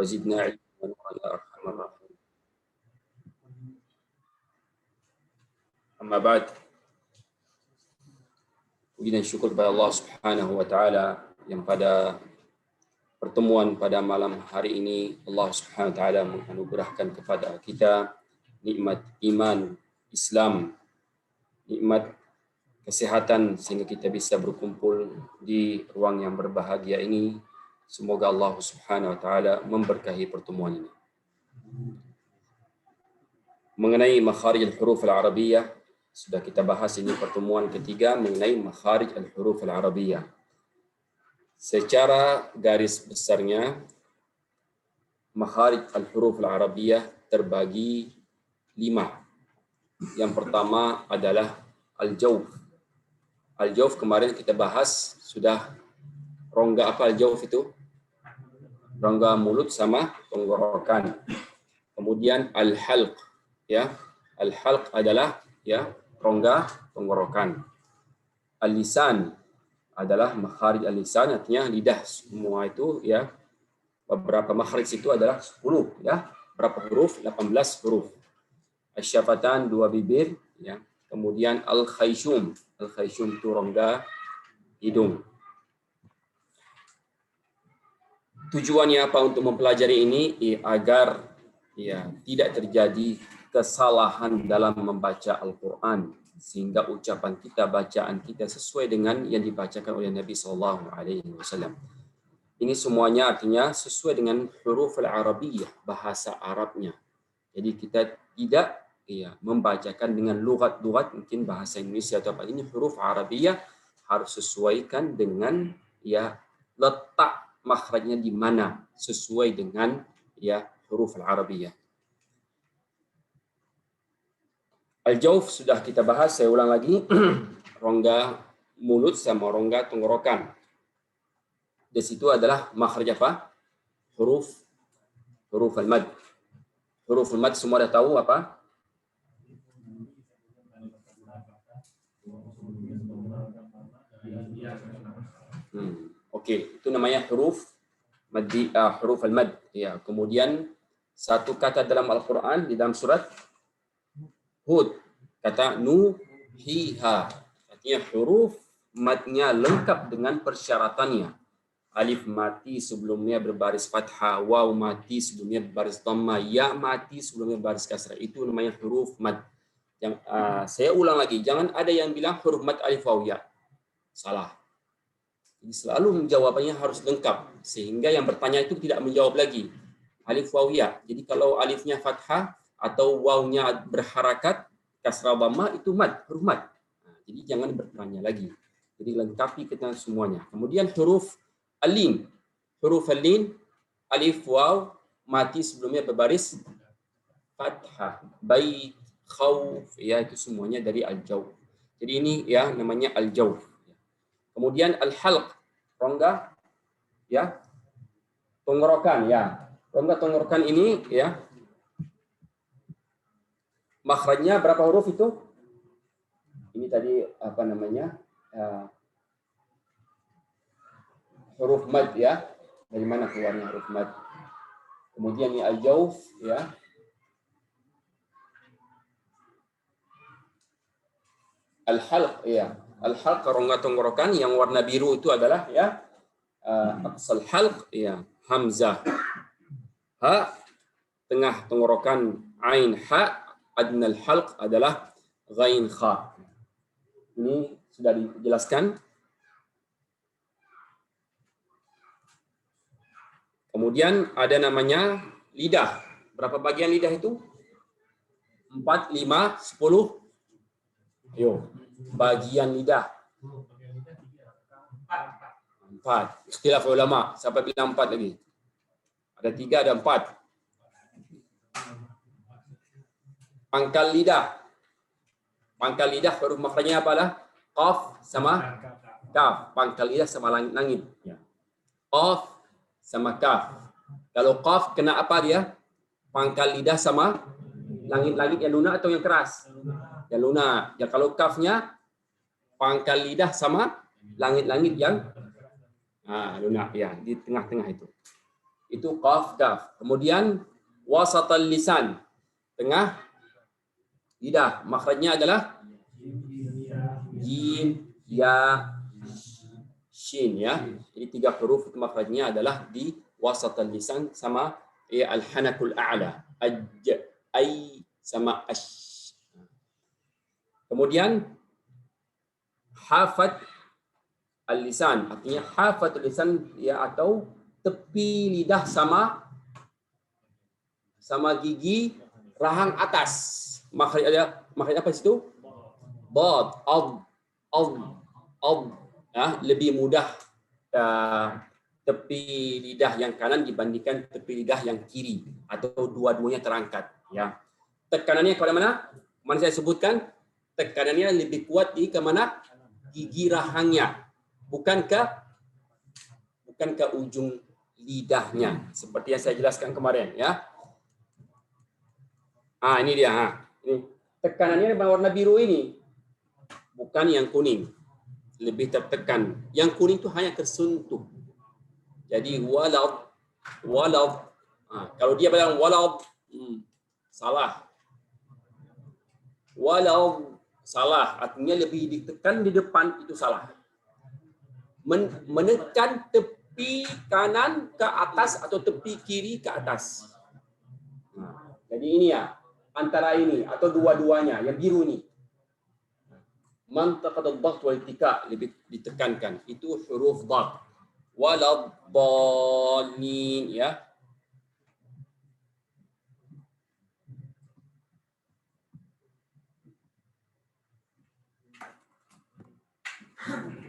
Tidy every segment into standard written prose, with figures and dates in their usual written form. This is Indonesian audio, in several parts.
وزدنا علما يا أرحم الراحمين. أما بعد, puji dan syukur kepada Allah Subhanahu wa taala yang pada pertemuan pada malam hari ini Allah Subhanahu wa taala menganugerahkan kepada kita nikmat iman, Islam, nikmat kesehatan sehingga kita bisa berkumpul di ruang yang berbahagia ini. Semoga Allah Subhanahu wa taala memberkahi pertemuan ini. Mengenai makharij al-huruf al-arabiyyah, sudah kita bahas ini pertemuan ketiga mengenai makharij al-huruf al-arabiyyah. Secara garis besarnya, makharij al-huruf al-arabiyyah terbagi 5. Yang pertama adalah al-jawf. Al-jawf kemarin kita bahas sudah rongga apa al-jawf itu? Rongga mulut sama tenggorokan. Kemudian al-halq, ya. Al-halq adalah ya rongga tenggorokan. Al-lisan adalah makharij al-lisan, artinya lidah. Semua itu ya, beberapa makharij itu adalah 10 ya. Berapa huruf? 18 huruf. Asy-syafatan, 2 bibir ya. Kemudian al-khayshum. Al-khayshum itu rongga hidung. Tujuannya apa untuk mempelajari ini? Agar ya tidak terjadi kesalahan dalam membaca Al-Quran, sehingga ucapan kita, bacaan kita sesuai dengan yang dibacakan oleh Nabi SAW. Ini semuanya artinya sesuai dengan huruf al-arabiyyah, bahasa Arabnya. Jadi kita tidak ya membacakan dengan lughat-lughat mungkin bahasa Indonesia atau apa. Ini huruf arabiyyah harus sesuaikan dengan ya letak makhrajnya di mana sesuai dengan ya huruf al-arabiyyah. Al-jawf sudah kita bahas, saya ulang lagi. Rongga mulut sama rongga tenggorokan. Di situ adalah makhraj apa? Huruf al-mad. Huruf al-mad semua dah tahu apa? Okey, itu namanya huruf maddi, huruf al-mad. Ya, kemudian satu kata dalam Al-Quran di dalam surat Hud, kata nuhiha. Artinya huruf madnya lengkap dengan persyaratannya. Alif mati sebelumnya berbaris fathah, waw mati sebelumnya berbaris dhamma, ya mati sebelumnya berbaris kasrah. Itu namanya huruf mad. Yang saya ulang lagi, jangan ada yang bilang huruf mad alif waw ya. Salah. Jadi selalu jawabannya harus lengkap, sehingga yang bertanya itu tidak menjawab lagi. Alif waw ya. Jadi kalau alifnya fathah atau wawnya berharakat kasrah dhamma itu mad, huruf mad. Jadi jangan bertanya lagi. Jadi lengkapi kita semuanya. Kemudian huruf al-lin. Huruf al-lin, alif waw mati sebelumnya berbaris fathah, bait, khauf, ya itu semuanya dari al-jawf. Jadi ini ya namanya al-jawf. Kemudian al-halq, rongga ya tenggorokan ya. Rongga tenggorokan ini ya makhrajnya berapa huruf itu? Ini tadi apa namanya? Huruf mad ya. Dari mana keluarnya huruf mad? Kemudian ini al-jawf ya. Al-halq ya. Al-halq rongga tenggorokan yang warna biru itu adalah ya aqsal halq ya, hamzah. Ha tengah tenggorokan ain ha, adnal halq adalah ghain kha. Ini sudah dijelaskan. Kemudian ada namanya lidah. Berapa bagian lidah itu? 4, 5, 10. Ayo, bagian lidah. 4. Ikhtilaf ulama. Siapa bilang 4 lagi? Ada 3, ada 4. Pangkal lidah. Pangkal lidah huruf makhrajnya apalah? Qaf sama kaf. Pangkal lidah sama langit. Qaf sama kaf. Kalau qaf kena apa dia? Pangkal lidah sama langit-langit yang lunak atau yang keras? Yang lunak. Ya kalau kafnya pangkal lidah sama langit-langit yang lunak ya, di tengah-tengah itu. Itu qaf, kaf. Kemudian wasatal lisan, tengah lidah. Makhrajnya adalah jim, ya, shin ya. Jadi 3 huruf itu makhrajnya adalah di wasatal lisan sama al-hanakul a'la. Ay sama ash. Kemudian hafat al-lisan, artinya hafatul lisan ya, atau tepi lidah sama gigi rahang atas. Makhraj apa situ? Dad, ad, ya, lebih mudah tepi lidah yang kanan dibandingkan tepi lidah yang kiri, atau dua-duanya terangkat ya. Tekanannya ke mana? Mana saya sebutkan, tekanannya lebih kuat di ke mana? Gigi rahangnya, bukan ke ujung lidahnya, seperti yang saya jelaskan kemarin ya. Ini dia. Ini tekanannya warna biru ini, bukan yang kuning, lebih tertekan. Yang kuning itu hanya tersentuh. Jadi walad. Kalau dia bilang walad, salah. Walau salah, artinya lebih ditekan di depan, itu salah. Menekan tepi kanan ke atas atau tepi kiri ke atas. Jadi ini ya, antara ini atau dua-duanya, yang biru ini. Mantaqad ad-dhaght wal iltika, lebih ditekankan. Itu huruf dhat. Waladhdallin ya.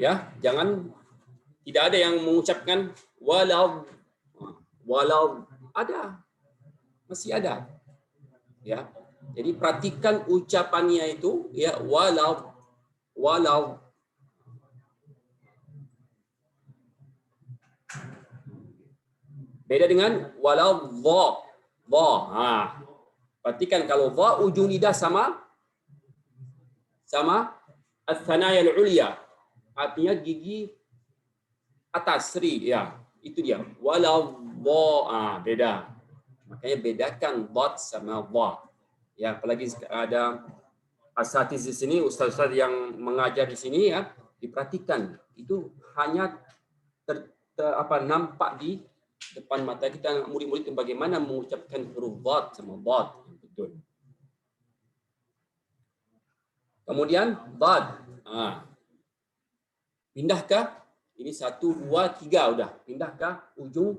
Ya, jangan, tidak ada yang mengucapkan walau, ada, masih ada ya. Jadi perhatikan ucapannya itu ya, walau. Beda dengan walau dha. Perhatikan kalau dha ujung lidah sama ats-tsanaya al-ulya, artinya gigi atas seri ya, itu dia. Walau dha, beda. Makanya bedakan dhat sama dha. Ya, apalagi ada asatiz di sini, ustaz-ustaz yang mengajar di sini ya, diperhatikan. Itu hanya nampak di depan mata kita, murid-murid, bagaimana mengucapkan huruf dhat sama dhat yang betul. Kemudian dad. Pindah ke ini 1 2 3 udah. Pindah ke ujung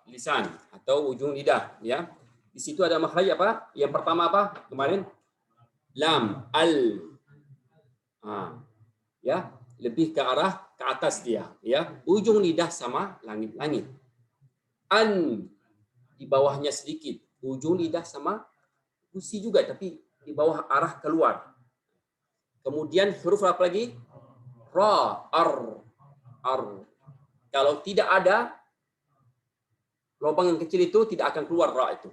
lisan atau ujung lidah ya. Di situ ada makhraj apa? Yang pertama apa? Kemarin lam, al. Ya, lebih ke arah ke atas dia ya. Ujung lidah sama langit-langit. An di bawahnya sedikit. Ujung lidah sama gusi juga, tapi di bawah arah keluar. Kemudian huruf apa lagi? Ra, ar. Kalau tidak ada lubang yang kecil itu, tidak akan keluar ra itu.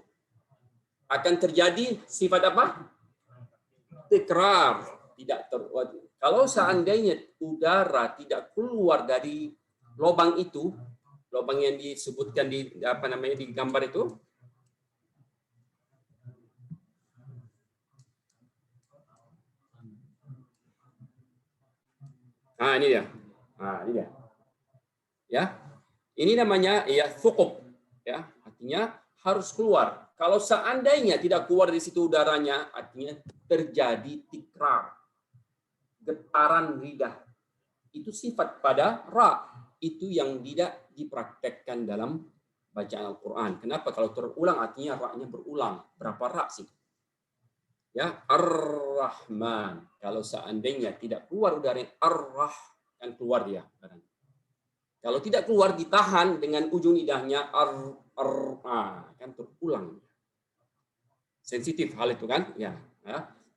Akan terjadi sifat apa? Tikrar. Kalau seandainya udara tidak keluar dari lubang itu, lubang yang disebutkan di di gambar itu, ini dia. Ini dia. Ya. Ini namanya ya thuqub ya, artinya harus keluar. Kalau seandainya tidak keluar di situ udaranya, artinya terjadi tikrar, getaran lidah. Itu sifat pada ra, itu yang tidak dipraktekkan dalam bacaan Al-Qur'an. Kenapa? Kalau terulang artinya ra-nya berulang. Berapa ra sih? Ya, Ar-Rahman. Kalau seandainya tidak keluar udara ar-rah, kan keluar dia. Kalau tidak keluar, ditahan dengan ujung lidahnya kan terulang. Sensitif hal itu kan? Ya.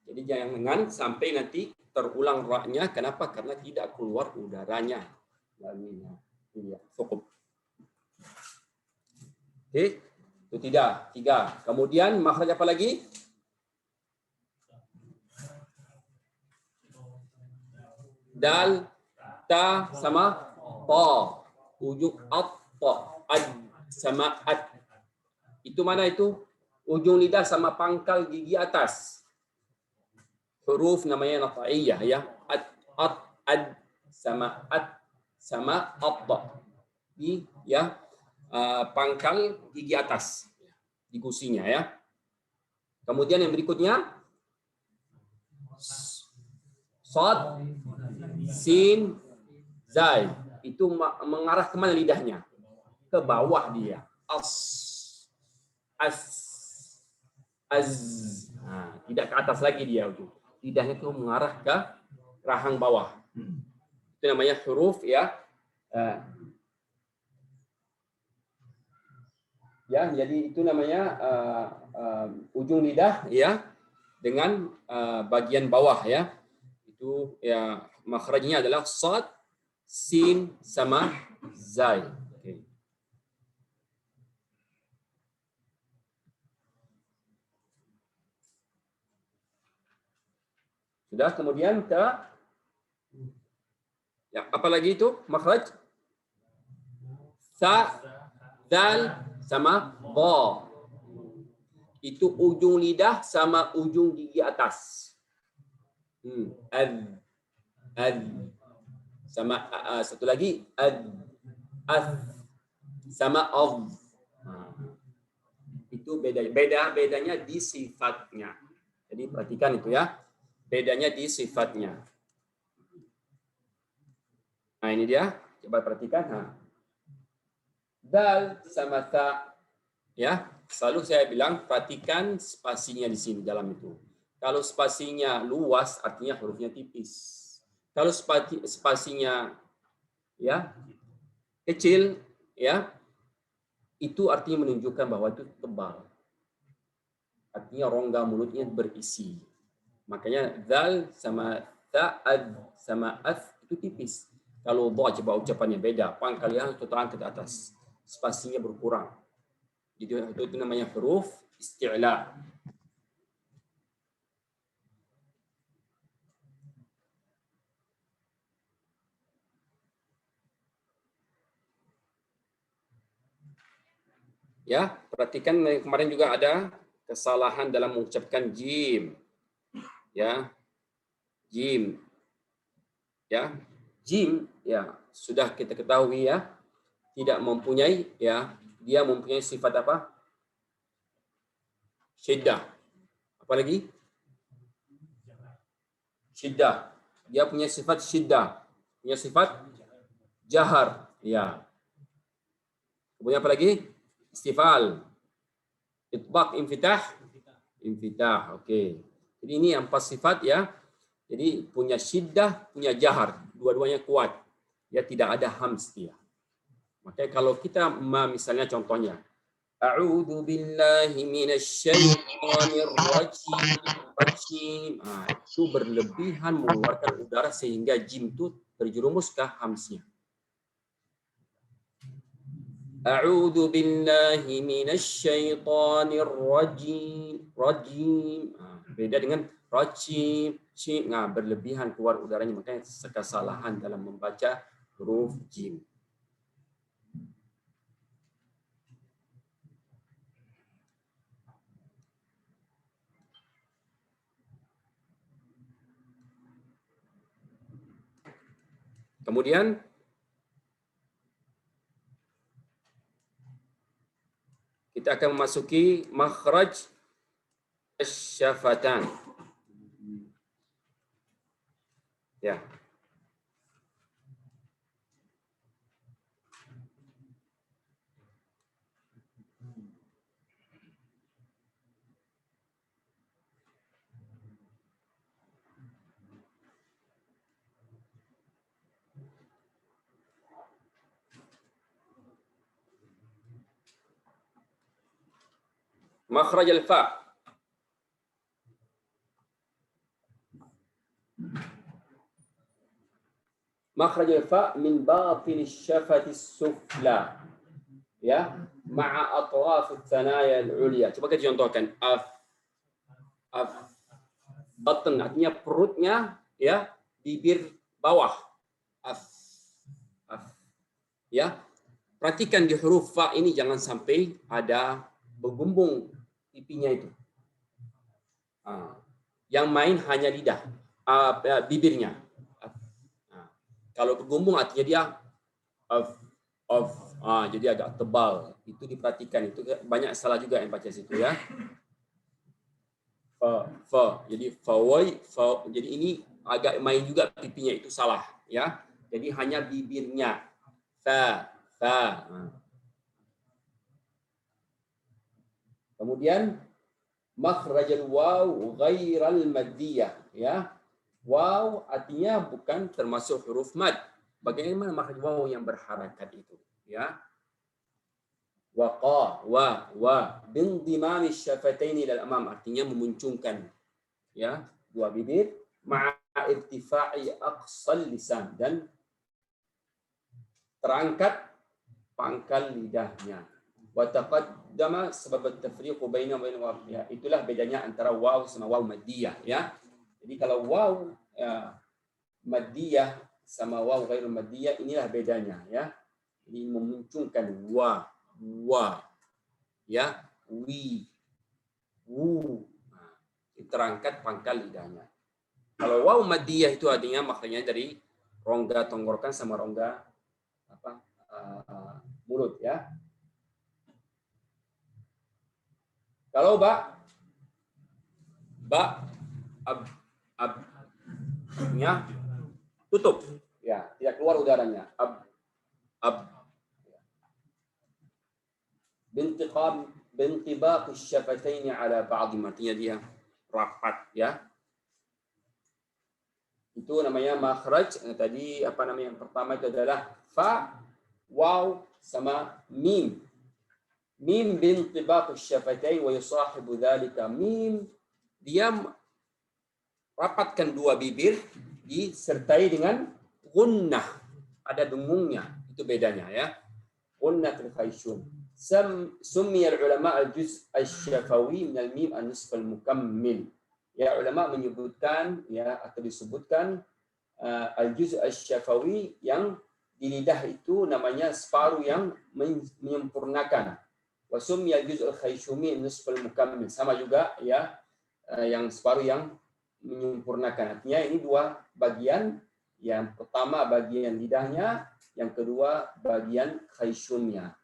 Jadi jangan sampai nanti terulang ra-nya. Kenapa? Karena tidak keluar udaranya. Ini dia, cukup. Oke, itu tidak. 3. Kemudian makhraj apa lagi? Dal, ta sama ta. ujung ad sama at. Itu mana itu? Ujung lidah sama pangkal gigi atas. Huruf namanya nataiyah ya. Ad sama at di ya pangkal gigi atas di gusinya ya. Kemudian yang berikutnya shad, sin, zai. Itu mengarah kemana lidahnya? Ke bawah dia. Az. Nah, tidak ke atas lagi dia. Lidahnya itu mengarah ke rahang bawah. Itu namanya huruf ya. Ya, jadi itu namanya ujung lidah ya dengan bagian bawah ya. Itu ya makhrajnya adalah shad, sin sama zai. Oke. Sudah, kemudian ke ya apa lagi itu makhraj? Sa, dal sama ba. Itu ujung lidah sama ujung gigi atas. Ad sama satu lagi as sama of. Itu bedanya di sifatnya. Jadi perhatikan itu ya. Bedanya di sifatnya. Nah, ini dia. Coba perhatikan. Nah. Dal sama ta ya. Selalu saya bilang perhatikan spasinya di sini dalam itu. Kalau spasinya luas artinya hurufnya tipis. Kalau spasinya ya kecil ya itu artinya menunjukkan bahwa itu tebal. Artinya rongga mulutnya berisi. Makanya dal sama ta, ad sama ath itu tipis. Kalau dha coba ucapannya beda, pangkalnya itu terangkat ke atas. Spasinya berkurang. Jadi itu namanya huruf isti'la. Ya, perhatikan kemarin juga ada kesalahan dalam mengucapkan jim. Ya. Jim. Ya. Jim ya sudah kita ketahui ya, tidak mempunyai ya, dia mempunyai sifat apa? Syiddah. Apa lagi? Syiddah. Dia punya sifat syiddah. Punya sifat jahar. Ya. Kemudian apa lagi? Istifal. Itbaq, infitah. Infitah. Oke. Jadi ini 4 sifat ya. Jadi punya syiddah, punya jahar. Dua-duanya kuat. Ya tidak ada hams dia. Makanya kalau kita misalnya contohnya A'udzu billahi minasyaitonir rajim. Itu berlebihan mengeluarkan udara sehingga jim itu terjerumus ke hamsnya. A'udzu billahi minasyaitonir rajim. Beda dengan rajim. Berlebihan keluar udaranya, makanya kesalahan dalam membaca huruf jim. Kemudian kita akan memasuki makhraj syafatan. Ya. Makhraj al-fa. Makhraj al-fa min batin syafati sufla. Ya, ma'a atraf tsanaya al-ulya. Coba kita contohkan. Batn artinya perutnya ya, bibir bawah. Ya. perhatikan di huruf fa ini jangan sampai ada bergumbung pipinya itu. Yang main hanya lidah, bibirnya. Kalau bergumbung artinya dia jadi agak tebal. Itu diperhatikan. Itu banyak salah juga yang baca situ ya. Fa. Jadi fawai, fa. Jadi ini agak main juga pipinya, itu salah ya. Jadi hanya bibirnya. Fa. Kemudian makhrajal waw ghairal maddiyah ya. Waw artinya bukan termasuk huruf mad. Bagaimana makhraj waw yang berharakat itu ya? Waqa wa bindimami syafataini ilal amam, artinya memuncungkan ya dua bibir ma'a irtifa'i aqsal lisan, dan terangkat pangkal lidahnya. Wa taqaddama sebab at-tafriq baina waw, ya itulah bedanya antara waw sama waw maddiyah ya. Jadi kalau waw maddiyah sama waw ghairul maddiyah, inilah bedanya ya. Ini memuncungkan wa ya, wi, wu, terangkat pangkal lidahnya. Kalau waw maddiyah itu artinya maknanya dari rongga tenggorokan sama rongga mulut ya. Kalau nya tutup ya, tidak keluar udaranya. Bintibaq syafataini ala ba'd, artinya dia rapat ya. Itu namanya makhraj. Tadi yang pertama itu adalah fa, waw sama mim. Mim bintibaq syafatain wa yusahibu dzalika mim, dia rapatkan dua bibir disertai dengan gunnah, ada dengungnya, itu bedanya ya. Gunnatul khayshum. Summiya ulama al-juz' asy-syafawi min al-mim an-nisf al-mukammil. Ya, ulama menyebutkan ya, atau disebutkan al-juz' asy-syafawi, yang di lidah itu namanya separuh yang menyempurnakan. Wa summiya al-juz' al-khayshumi an-nisf al-mukammil, sama juga ya, yang separuh yang menyempurnakan. Artinya ini dua bagian, yang pertama bagian lidahnya, yang kedua bagian khayshumnya.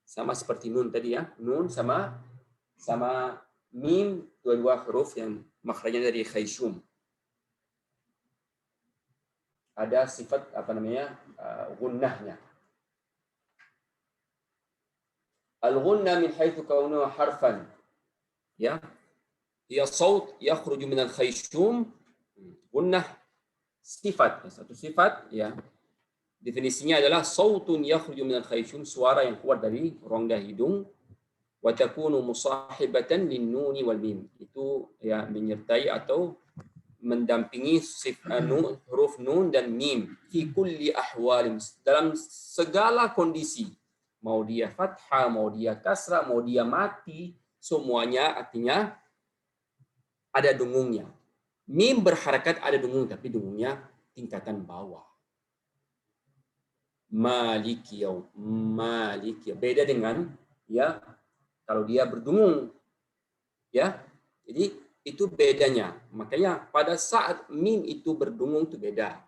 Sama seperti nun tadi ya, nun sama mim, dua-dua huruf yang makhrajnya dari khayshum. Ada sifat gunnahnya. Al-gunna min haitsu kaunuhu harfan ya, hiya saut yakhruju min al-khayshum. Gunnah sifat, satu sifat ya. Definisinya adalah sautun yakhruju minal khayshum, suara yang keluar dari rongga hidung. Wa takunu musahibatan lin nuni wal mim, itu ya menyertai atau mendampingi huruf nun dan mim fi kulli ahwal, dalam segala kondisi, mau dia fathah, mau dia kasrah, mau dia mati, semuanya artinya ada dengungnya. Mim berharakat ada dengung, tapi dengungnya tingkatan bawah. Maliki yaum, beda dengan ya kalau dia berdengung ya. Jadi itu bedanya. Makanya pada saat mim itu berdengung itu beda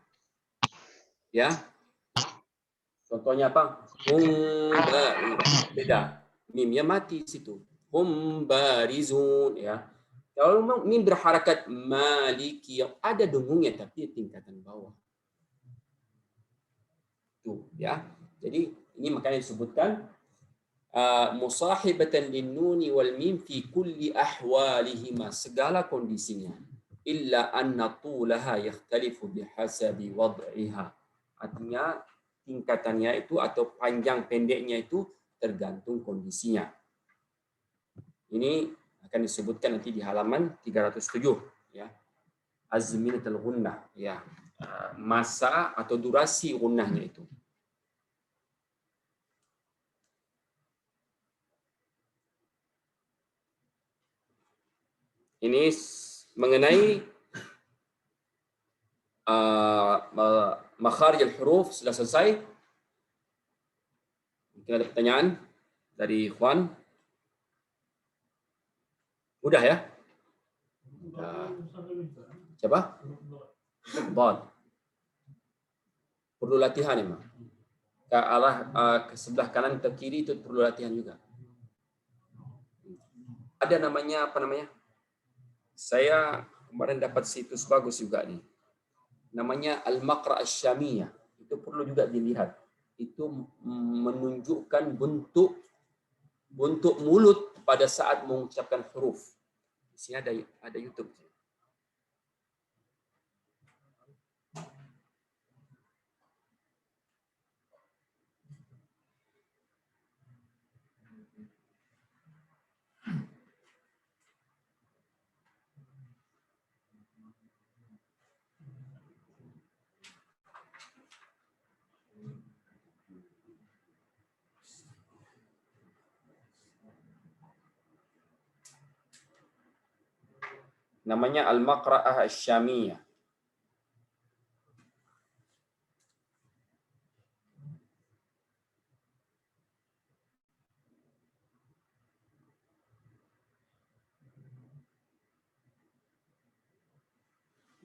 ya. Contohnya apa? Beda, mimnya mati situ. Barizun ya. Kalau mim berharakat maliki yaum, ada dengungnya tapi tingkatan bawah. Ya, jadi ini makanya disebutkan musahibatan linnuni wal mim fi kulli ahwalihima, segala kondisinya, illa anna tulaha yakhtalifu bihasabi wad'iha, artinya tingkatannya itu atau panjang pendeknya itu tergantung kondisinya. Ini akan disebutkan nanti di halaman 307 ya, azminatul gunnah ya, masa atau durasi gunnahnya itu. Ini mengenai makharij al-huruf sudah selesai. Mungkin ada pertanyaan dari Ikhwan? Mudah ya? Nah, siapa? Bod. Perlu latihan memang. Ke arah ke sebelah kanan ke kiri itu perlu latihan juga. Ada namanya apa namanya? Saya kemarin dapat situs bagus juga nih. Namanya Al-Maqra' Asy-Syamiyah. Itu perlu juga dilihat. Itu menunjukkan bentuk mulut pada saat mengucapkan huruf. Di sini ada YouTube. Namanya Al-Maqra'ah Asy-Syamiyah.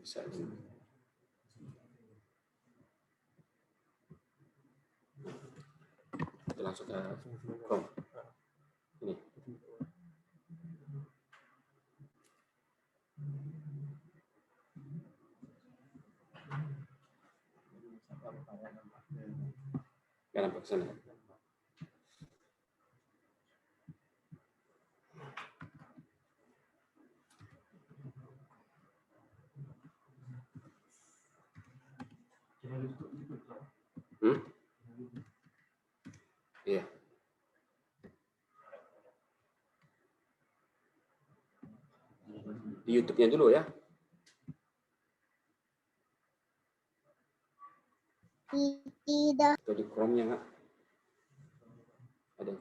Bisa ini. Kita langsung ke Chrome. Ini. Jangan nampak sana. Iya. Di YouTube-nya dulu ya. Tidak. Atau di Chrome-nya nggak? Ada.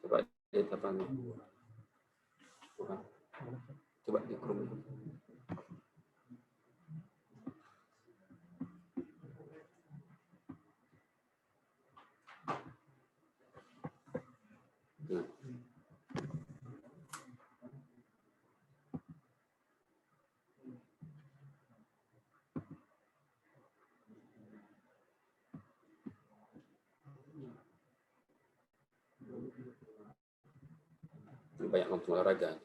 Coba lihat apa nih. Bukan. Coba di Chrome. Banyak nonton olahraga.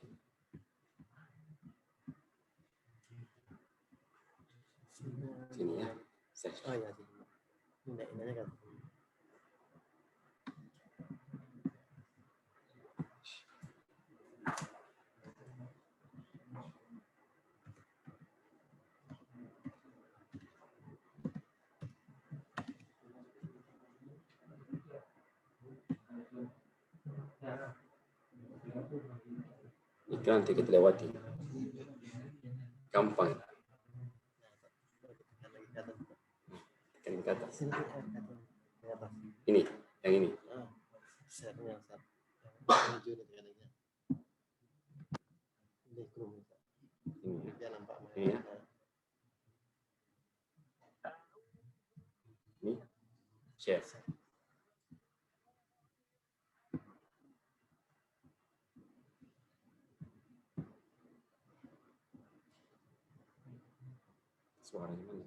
Sini ya. Oh iya sih. Ini aja kan. Itu nanti kita lewati. Gampang. Tekan ke atas. Ini, yang ini. Share-nya Ustaz. Hijau itu katanya. Ini Chrome. Ini. Dia nampak Ini ya. Ini. Share. Suaranya mana?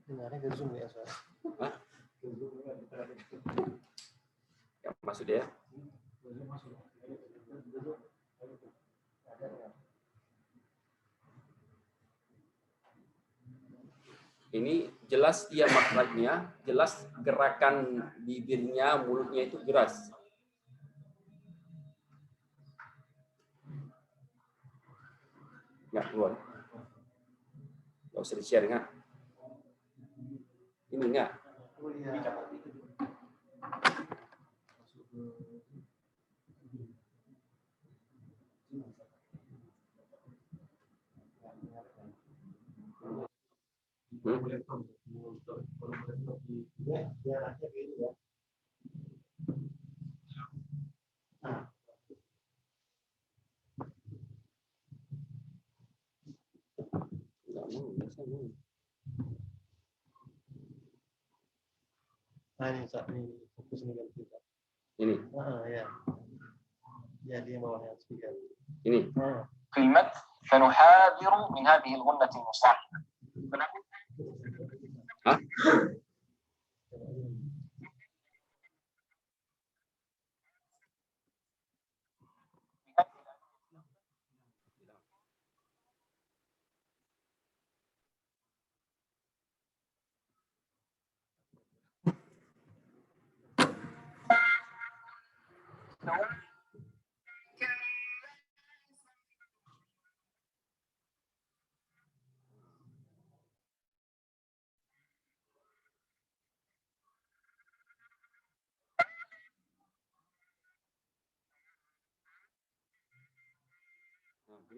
Dengarnya ke Zoom ya Ustaz. Hah? Ya, maksud dia? Ini jelas dia makhrajnya, jelas gerakan bibirnya, mulutnya itu jelas. Nggak keluar. Nggak usah di-share, nggak? Ini nggak? Nah, ini Ustaz, ini fokus ini ganti Ustaz. Ini, Ya. Ya, dia bawahnya speaker. ini. كلمة فنحاذر من هذه الغنة المصاحبة. Hah?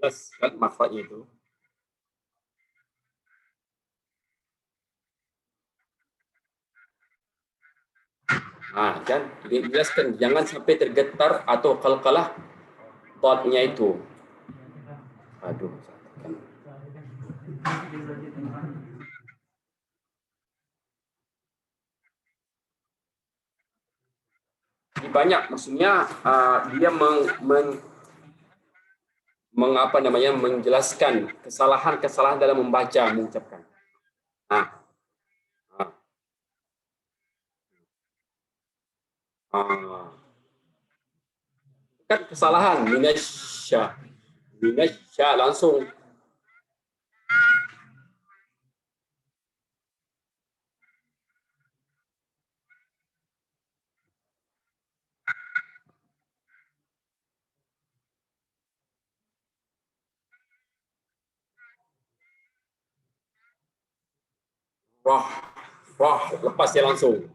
Jelas kan makhrajnya itu. Nah, kan dijelaskan jangan sampai tergetar atau qalqalah dotnya itu. Aduh, kan. Ini banyak, maksudnya dia mengapa namanya menjelaskan kesalahan-kesalahan dalam membaca mengucapkan. Nah, kan kesalahan minasya langsung wah lepas dia langsung.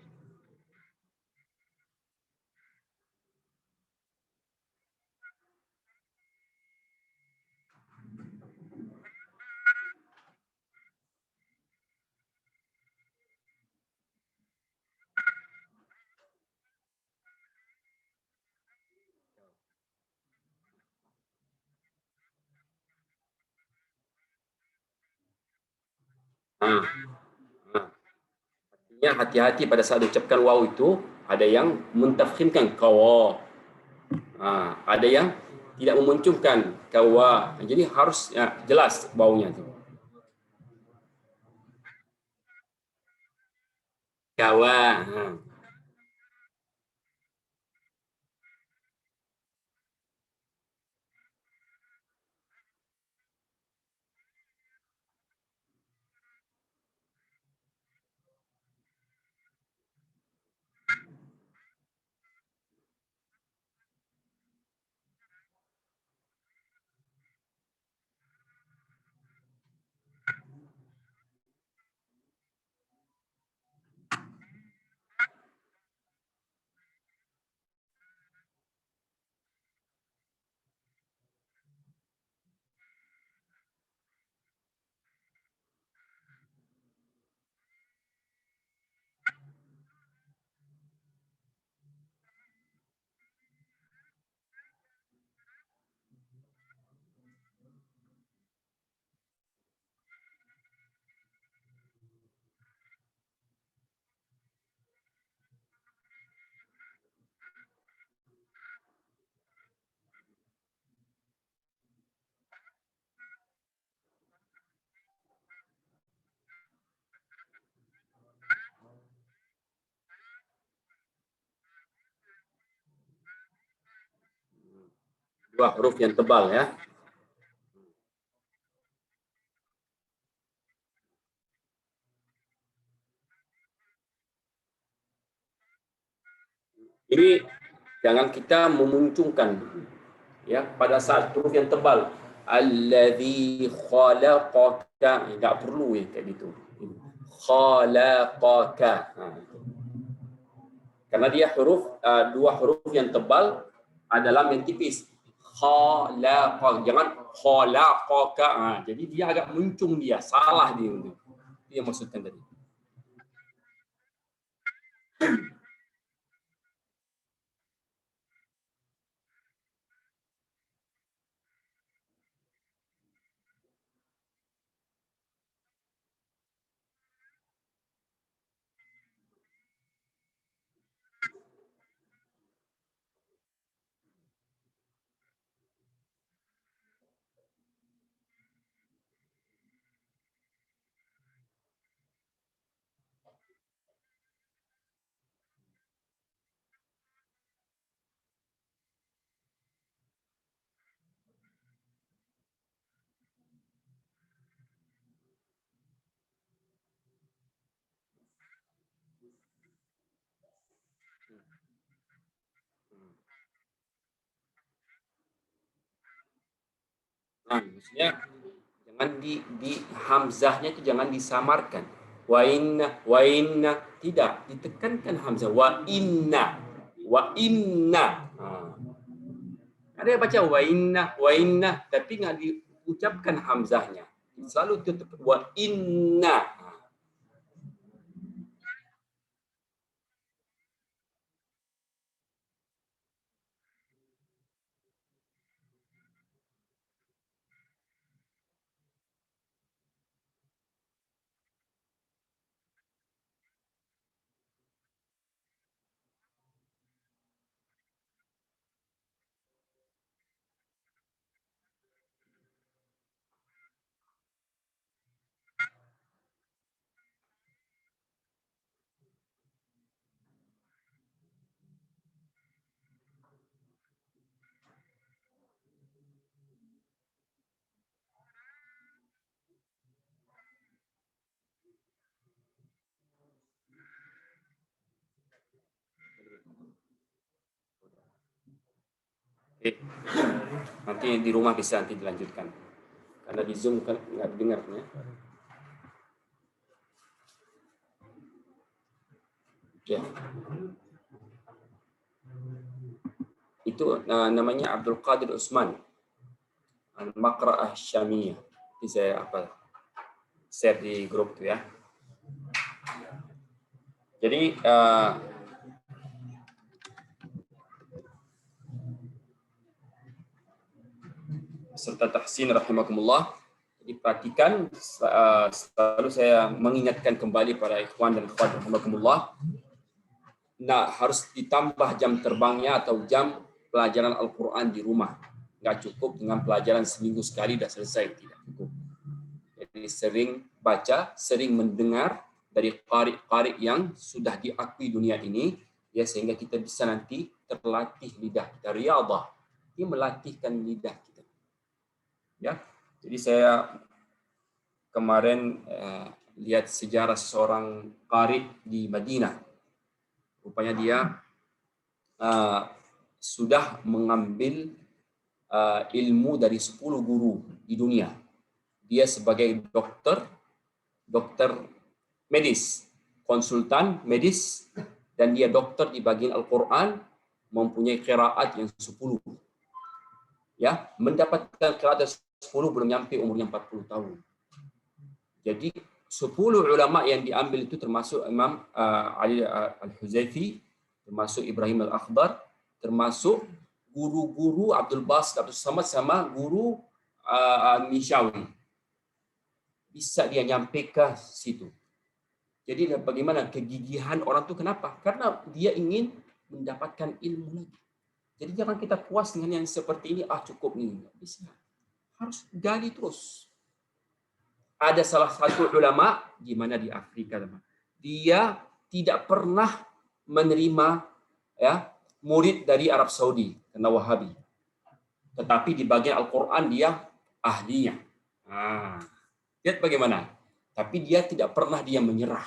Artinya hati-hati pada saat ucapkan waw itu, ada yang mentafkhimkan kawa, ada yang tidak memunculkan kawa. Jadi harus jelas baunya itu. Kawa. Dua huruf yang tebal ya. Ini jangan kita memunculkan ya pada saat huruf yang tebal. Alladzi khalaqaka, enggak perlu ya kayak gitu. Khalaqaka. Karena dia dua huruf yang tebal, ada lam yang tipis. Khalaqa, jangan khalaqaka. Jadi dia agak muncung dia, salah dia itu. Dia maksudkan tadi. Nah, maksudnya jangan di hamzahnya itu jangan disamarkan. Wa inna tidak ditekankan hamzah wa inna. Nah, ada yang baca wa inna tapi nggak diucapkan hamzahnya. Selalu tutup wa inna. Nanti di rumah bisa nanti dilanjutkan. Karena di Zoom kan nggak dengar ya. Ya. Itu namanya Abdul Qadir Utsman. Al-Maqra'ah Syamiyah. Ini saya share di grup tuh ya. Jadi serta tahsin rahimakumullah. Jadi perhatikan, selalu saya mengingatkan kembali pada ikhwan dan akhwat rahimakumullah. Nah, harus ditambah jam terbangnya atau jam pelajaran Al-Quran di rumah. Nggak cukup dengan pelajaran seminggu sekali dah selesai, tidak cukup. Jadi sering baca, sering mendengar dari qari-qari yang sudah diakui dunia ini, ya sehingga kita bisa nanti terlatih lidah kita, riyadhah. Dia melatihkan lidah kita. Ya, jadi saya kemarin lihat sejarah seorang qari di Madinah. Rupanya dia sudah mengambil ilmu dari 10 guru di dunia. Dia sebagai dokter medis, konsultan medis, dan dia dokter di bagian Al-Quran, mempunyai qiraat yang 10. Ya, mendapatkan qiraat 10 belum nyampe umurnya 40 tahun. Jadi 10 ulama yang diambil itu termasuk Imam Ali Al-Huzaifi, termasuk Ibrahim Al-Akhdar, termasuk guru-guru Abdul Basit Abdul Samad sama guru Mishawi. Bisa dia nyampe ke situ. Jadi bagaimana kegigihan orang itu, kenapa? Karena dia ingin mendapatkan ilmu lagi. Jadi jangan kita puas dengan yang seperti ini, cukup nih. Nggak bisa. Harus gali terus. Ada salah satu ulama di mana di Afrika, dia tidak pernah menerima ya murid dari Arab Saudi karena Wahabi. Tetapi di bagian Al-Quran dia ahlinya. Lihat bagaimana. Tapi dia tidak pernah dia menyerah.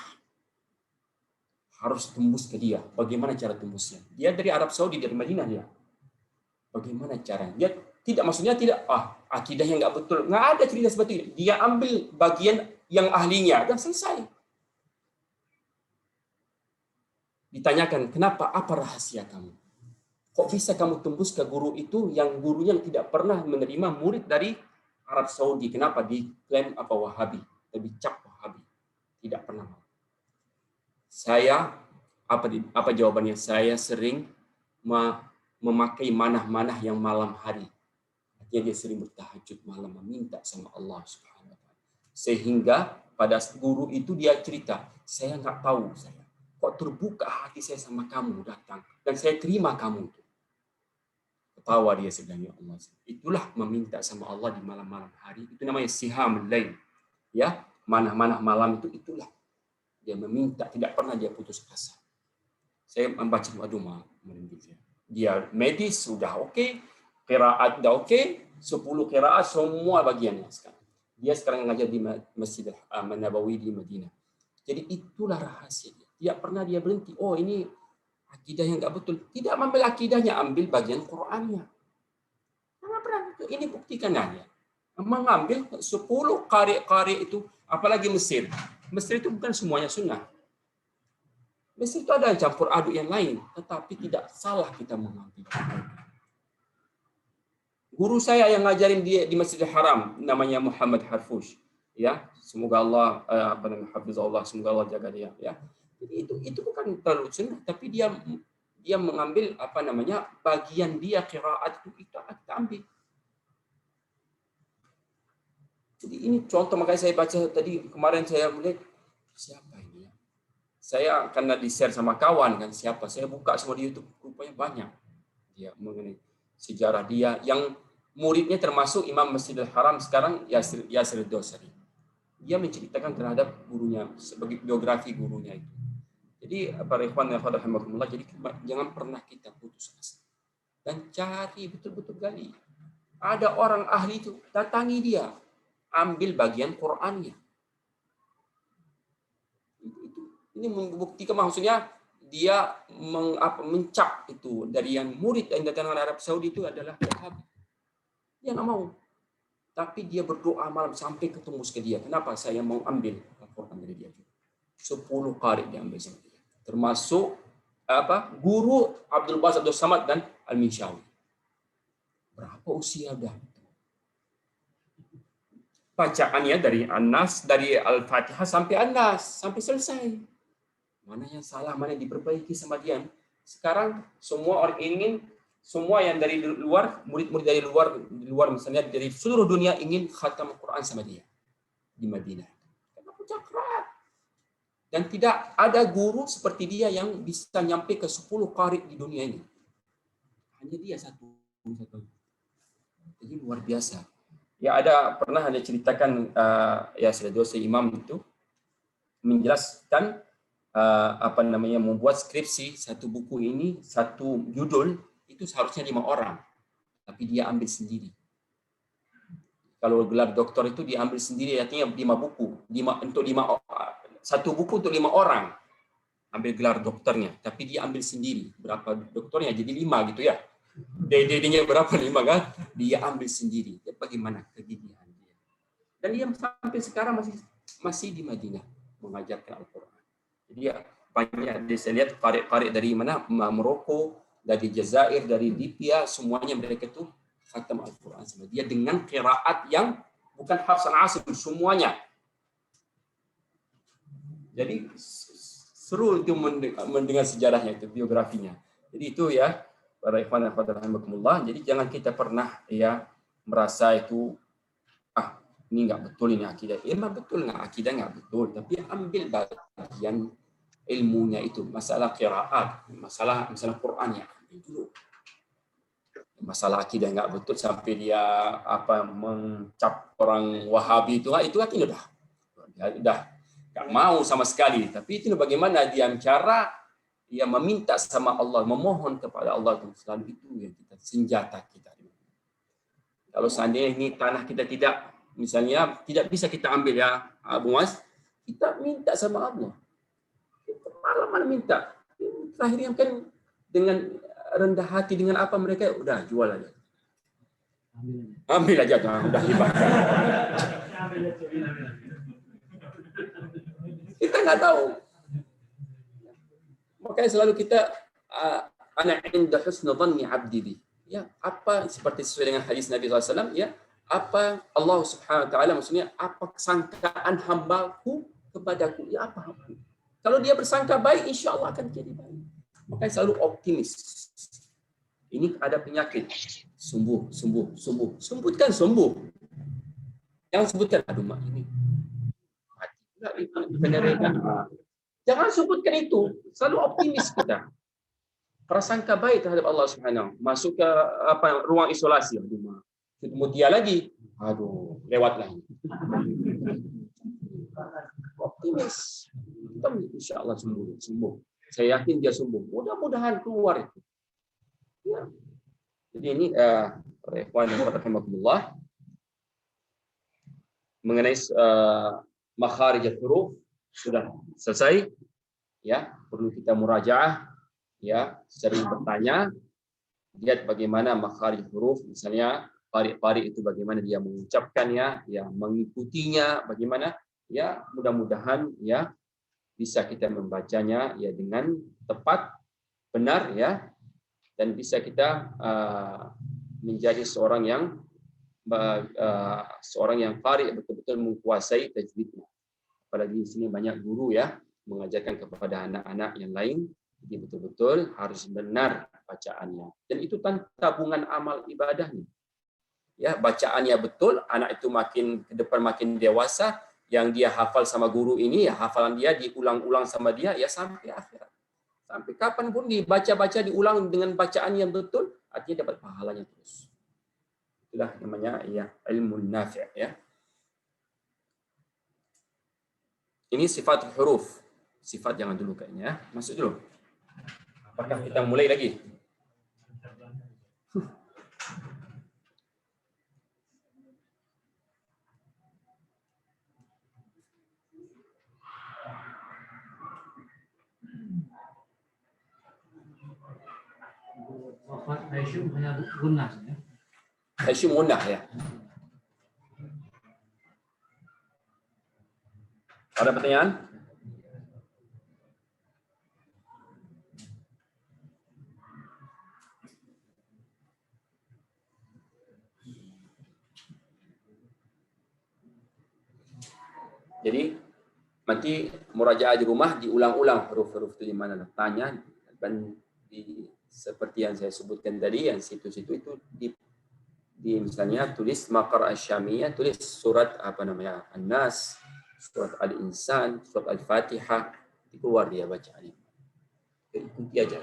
Harus tembus ke dia. Bagaimana cara tembusnya? Dia dari Arab Saudi, dari Madinah dia. Bagaimana caranya? Dia tidak, maksudnya tidak, akidah yang nggak betul. Nggak ada cerita seperti itu. Dia ambil bagian yang ahlinya dan selesai. Ditanyakan, kenapa? Apa rahasia kamu? Kok bisa kamu tembus ke guru itu yang gurunya tidak pernah menerima murid dari Arab Saudi? Kenapa diklaim apa Wahabi? Dicap Wahabi. Tidak pernah. Saya, apa jawabannya? Saya sering memakai manah-manah yang malam hari. Artinya dia sering bertahajud malam meminta sama Allah Subhanahu wa taala. Sehingga pada guru itu dia cerita, saya nggak tahu saya. Kok terbuka hati saya sama kamu datang dan saya terima kamu. Ketawa dia sedang, ya Allah. Itulah meminta sama Allah di malam-malam hari. Itu namanya sihamul lail. Ya, manah-manah malam itu itulah. Dia meminta, tidak pernah dia putus asa. Saya membaca, aduh merinding. Dia medis sudah oke, qiraat sudah oke, 10 qiraat semua bagiannya sekarang. Dia sekarang mengajar di Masjid Nabawi di Madinah. Jadi itulah rahasia dia. Tidak pernah dia berhenti. Oh, ini akidah yang enggak betul. Tidak ambil akidahnya, ambil bagian Qur'annya. Tidak pernah. Ini buktikan aja. Mengambil 10 qari itu, apalagi Mesir. Mesir itu bukan semuanya sunnah. Mesir itu ada yang campur aduk yang lain, tetapi tidak salah kita mengambil. Guru saya yang ngajarin dia di Masjidil Haram namanya Muhammad Harfush, ya. Semoga Allah hafizahullah, semoga Allah jaga dia, ya. Jadi itu bukan terlalu sunnah, tapi dia mengambil bagian dia qiraat itu kita ambil. Jadi ini contoh, makanya saya baca tadi kemarin saya melihat siapa ini ya. Saya karena di-share sama kawan kan siapa, saya buka semua di YouTube, rupanya banyak dia mengenai sejarah dia yang muridnya termasuk Imam Masjidil Haram sekarang Yasir Dosari. Dia menceritakan terhadap gurunya sebagai biografi gurunya itu. Jadi para ikhwan yang rahimakumullah, jadi jangan pernah kita putus asa dan cari betul-betul gali. Ada orang ahli itu, datangi dia, ambil bagian Qur'annya. Ini membuktikan maksudnya dia mencap itu dari yang murid yang datang dari Arab Saudi itu adalah Wahabi. Dia nggak mau. Tapi dia berdoa malam sampai ketemu ke dia. Kenapa saya mau ambil Al-Quran dari dia? 10 qari diambil sama dia. Termasuk guru Abdul Bas Abdul Samad dan Al-Minshawi. Berapa usia dah? Bacaannya dari An-Nas, dari Al-Fatihah sampai An-Nas, sampai selesai. Mana yang salah, mana yang diperbaiki sama dia. Sekarang semua orang ingin, semua yang dari luar, murid-murid dari luar misalnya dari seluruh dunia ingin khatam Al-Quran sama dia di Madinah. Karena kerat. Dan tidak ada guru seperti dia yang bisa nyampe ke 10 qari di dunia ini. Hanya dia satu. Jadi luar biasa. Ya pernah ada ceritakan Yasir Dosari Imam itu menjelaskan membuat skripsi satu buku ini, satu judul itu seharusnya 5 orang, tapi dia ambil sendiri. Kalau gelar doktor itu diambil sendiri, artinya 5 buku, satu buku untuk 5 orang ambil gelar dokternya, tapi dia ambil sendiri. Berapa doktornya? Jadi 5 gitu ya. DD-nya berapa? 5 kan? Dia ambil sendiri. Ya, bagaimana kegigihan dia? Dan dia sampai sekarang masih di Madinah mengajarkan Al-Quran. Jadi ya banyak saya lihat qari-qari dari mana, Maroko, dari Jazair, dari Libya, semuanya mereka itu khatam Al-Quran sama dia dengan qiraat yang bukan hafsan asim, semuanya. Jadi seru itu mendengar sejarahnya itu, biografinya. Jadi itu ya para ikhwan dan akhwat rahimakumullah. Jadi jangan kita pernah ya merasa itu ini enggak betul ini akidah. Memang betul enggak akidah enggak betul, tapi ambil bagian ilmunya itu, masalah qiraat, masalah Qur'annya ambil dulu. Masalah akidah enggak betul sampai dia mencap orang Wahabi itu artinya udah enggak mau sama sekali. Tapi itu bagaimana dia cara dia meminta sama Allah, memohon kepada Allah, selalu itu yang kita senjata kita. Kalau seandainya ini tanah kita misalnya tidak bisa kita ambil ya Abu Mas, kita minta sama Allah. Kita malam-malam minta. Terakhirnya kan dengan rendah hati, dengan apa mereka udah jual aja. Ambil aja, udah hebat. Kita nggak tahu. Makanya selalu kita ana inda husni dhanni 'abdi bi. Ya, apa seperti sesuai dengan hadis Nabi SAW, ya, apa Allah Subhanahu wa taala maksudnya apa sangkaan hambaku kepadaku, ya apa. Kalau dia bersangka baik, insya Allah akan jadi baik. Makanya selalu optimis. Ini ada penyakit, sembuh. Sebutkan sembuh. Jangan sebutkan, aduh mak ini mati pula. Jangan sebutkan itu. Selalu optimis kita. Prasangka baik terhadap Allah Subhanahu. Masuk ke ruang isolasi, aduh mak. Kemudian lagi, aduh lewat lagi. Optimis. Insya Allah sembuh. Saya yakin dia sembuh. Mudah-mudahan keluar itu. Ya. Jadi ini rahimahullah mengenai makharij huruf sudah selesai. Ya, perlu kita murajaah, ya, sering bertanya, lihat bagaimana makharij huruf, misalnya pari itu bagaimana dia mengucapkannya, ya, mengikutinya bagaimana, ya, mudah-mudahan ya bisa kita membacanya ya dengan tepat, benar, ya, dan bisa kita menjadi seorang yang qari betul-betul menguasai tajwidnya. Apalagi di sini banyak guru ya mengajarkan kepada anak-anak yang lain, jadi betul-betul harus benar bacaannya. Dan itu tabungan amal ibadahnya. Ya, bacaannya betul, anak itu makin ke depan makin dewasa, yang dia hafal sama guru ini, ya hafalan dia diulang-ulang sama dia, ya sampai akhirat. Sampai kapanpun dibaca-baca, diulang dengan bacaan yang betul, artinya dapat pahalanya terus. Itulah namanya ya ilmu nafi', ya. Ini sifat huruf. Sifat jangan dulu kayaknya. Masuk dulu. Apakah kita mulai lagi? Hasyum hanya gunnah ya. Hasyum gunnah ya. Ada pertanyaan? Jadi nanti murajaah di rumah diulang-ulang huruf-huruf itu di mana, tanya, dan seperti yang saya sebutkan tadi, yang situ-situ itu di misalnya tulis Maqar Asy-Syamiyah, tulis surat An-Nas, surat Al-Insan, surat Al-Fatihah, keluar dia bacaannya. Ikuti aja.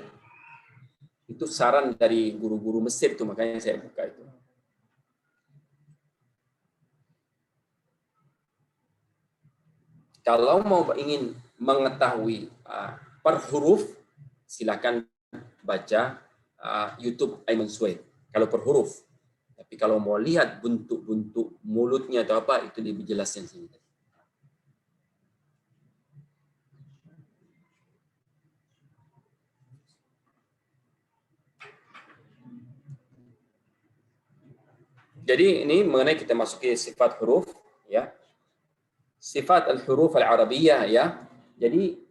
Itu saran dari guru-guru Mesir itu, makanya saya buka itu. Kalau ingin mengetahui per huruf, silakan baca YouTube Aiman Suhaib. Kalau per huruf. Tapi kalau mau lihat bentuk-bentuk mulutnya atau apa, itu lebih jelasnya sini. Jadi ini mengenai kita masuki sifat huruf, ya. Sifat al-huruf al-arabiyah, ya. Jadi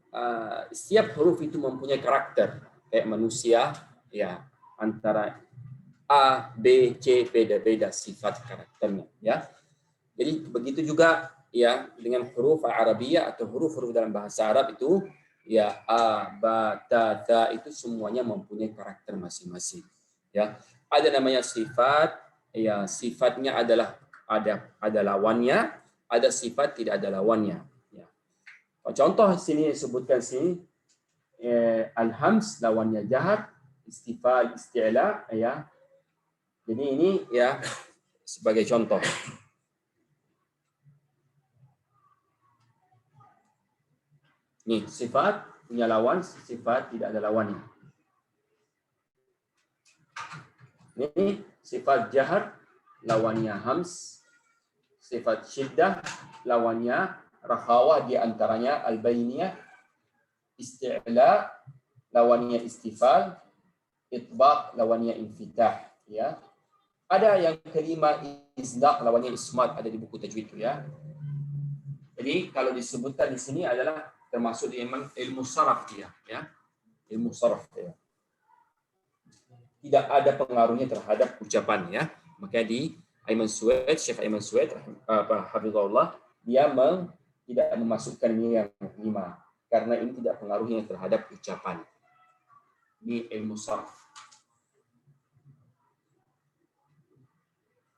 setiap huruf itu mempunyai karakter kayak manusia, ya. Antara A, B, C, beda-beda sifat karakternya, ya. Jadi begitu juga ya dengan huruf al-arabiyah atau huruf-huruf dalam bahasa Arab itu, ya, A, Ba, Ta, Ta, itu semuanya mempunyai karakter masing-masing, ya. Ada namanya sifat, ya, sifatnya adalah ada lawannya, ada sifat tidak ada lawannya, ya. Contoh sini sebutkan sini al-hams lawannya jahar, istifal, isti'la, ya. Jadi ini ya sebagai contoh. Nih, sifat punya lawan, sifat tidak ada lawannya. Ini sifat jahar lawannya hams, sifat syiddah lawannya rakhawah, di antaranya al-bainiyah, isti'la lawannya istifal, itbaq lawannya infitah, ya. Ada yang kelima izdaq lawannya ismat, ada di buku tajwid itu, ya. Jadi kalau disebutkan di sini adalah termasuk di ilmu saraf dia, ya. ilmu sarf ya. Tidak ada pengaruhnya terhadap ucapan ya. Maka di Syekh Aiman Suwaid hafizahullah dia tidak memasukkan ini yang 5 karena ini tidak pengaruhnya terhadap ucapan. Ini ilmu sarf.